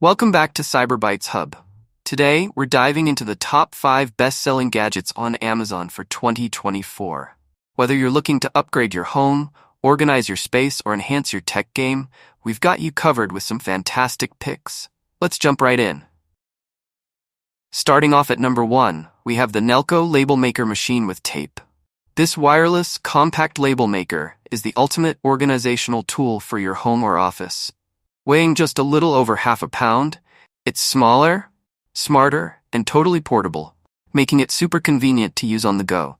Welcome back to Cyberbytes Hub. Today, we're diving into the top 5 best-selling gadgets on Amazon for 2024. Whether you're looking to upgrade your home, organize your space, or enhance your tech game, we've got you covered with some fantastic picks. Let's jump right in. Starting off at number 1, we have the Nelco Label Maker Machine with Tape. This wireless, compact label maker is the ultimate organizational tool for your home or office. Weighing just a little over half a pound, it's smaller, smarter, and totally portable, making it super convenient to use on the go.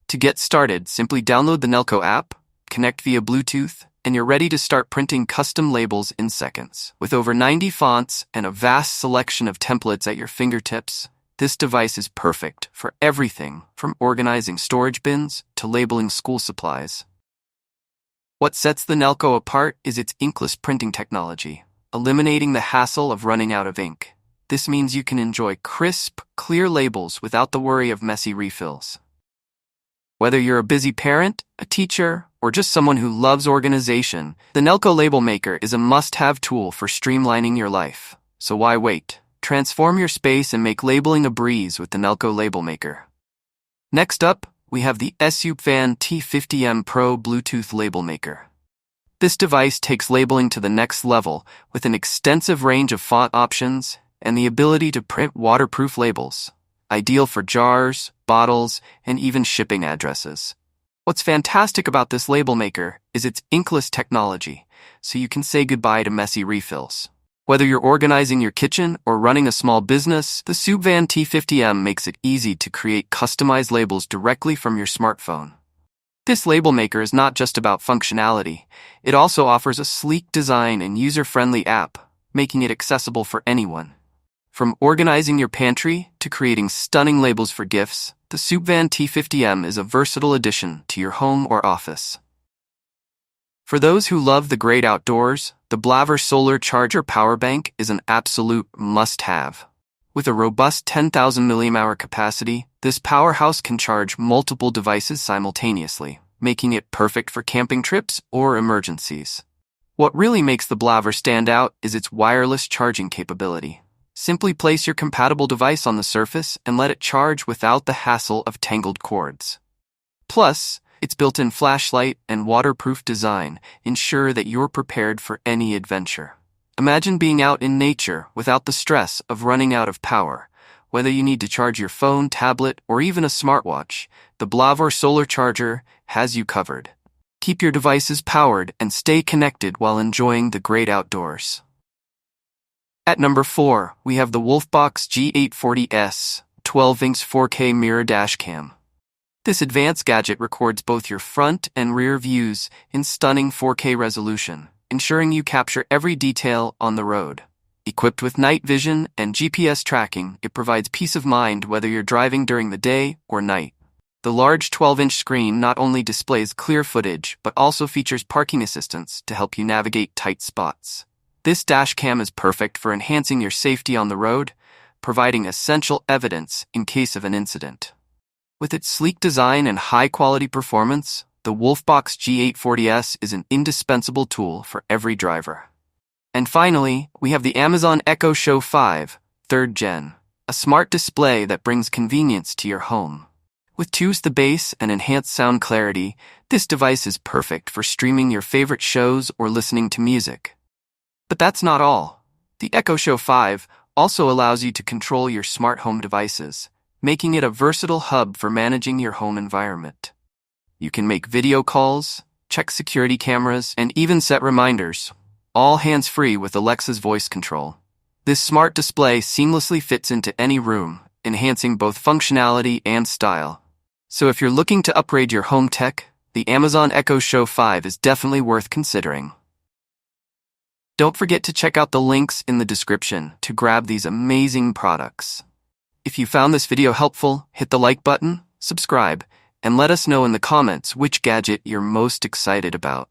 To get started, simply download the Nelco app, connect via Bluetooth, and you're ready to start printing custom labels in seconds. With over 90 fonts and a vast selection of templates at your fingertips, this device is perfect for everything from organizing storage bins to labeling school supplies. What sets the Nelco apart is its inkless printing technology, eliminating the hassle of running out of ink. This means you can enjoy crisp, clear labels without the worry of messy refills. Whether you're a busy parent, a teacher, or just someone who loves organization, the Nelco Label Maker is a must-have tool for streamlining your life. So why wait? Transform your space and make labeling a breeze with the Nelco Label Maker. Next up, we have the Sansung T50M Pro Bluetooth Label Maker. This device takes labeling to the next level with an extensive range of font options and the ability to print waterproof labels, ideal for jars, bottles, and even shipping addresses. What's fantastic about this label maker is its inkless technology, so you can say goodbye to messy refills. Whether you're organizing your kitchen or running a small business, the Sansung T50M makes it easy to create customized labels directly from your smartphone. This label maker is not just about functionality, it also offers a sleek design and user-friendly app, making it accessible for anyone. From organizing your pantry to creating stunning labels for gifts, the Sansung T50M is a versatile addition to your home or office. For those who love the great outdoors, the BLAV solar charger power bank is an absolute must-have. With a robust 10,000 mAh capacity, this powerhouse can charge multiple devices simultaneously, making it perfect for camping trips or emergencies. What really makes the BLAV stand out is its wireless charging capability. Simply place your compatible device on the surface and let it charge without the hassle of tangled cords. Plus, its built-in flashlight and waterproof design ensure that you're prepared for any adventure. Imagine being out in nature without the stress of running out of power. Whether you need to charge your phone, tablet, or even a smartwatch, the BLAV solar charger has you covered. Keep your devices powered and stay connected while enjoying the great outdoors. At number 4, we have the Wolfbox G840S 12-inch 4K mirror dashcam. This advanced gadget records both your front and rear views in stunning 4K resolution, ensuring you capture every detail on the road. Equipped with night vision and GPS tracking, it provides peace of mind whether you're driving during the day or night. The large 12-inch screen not only displays clear footage, but also features parking assistance to help you navigate tight spots. This dashcam is perfect for enhancing your safety on the road, providing essential evidence in case of an incident. With its sleek design and high-quality performance, the Wolfbox G840S is an indispensable tool for every driver. And finally, we have the Amazon Echo Show 5, 3rd Gen, a smart display that brings convenience to your home. With the bass and enhanced sound clarity, this device is perfect for streaming your favorite shows or listening to music. But that's not all. The Echo Show 5 also allows you to control your smart home devices, making it a versatile hub for managing your home environment. You can make video calls, check security cameras, and even set reminders, all hands-free with Alexa's voice control. This smart display seamlessly fits into any room, enhancing both functionality and style. So if you're looking to upgrade your home tech, the Amazon Echo Show 5 is definitely worth considering. Don't forget to check out the links in the description to grab these amazing products. If you found this video helpful, hit the like button, subscribe, and let us know in the comments which gadget you're most excited about.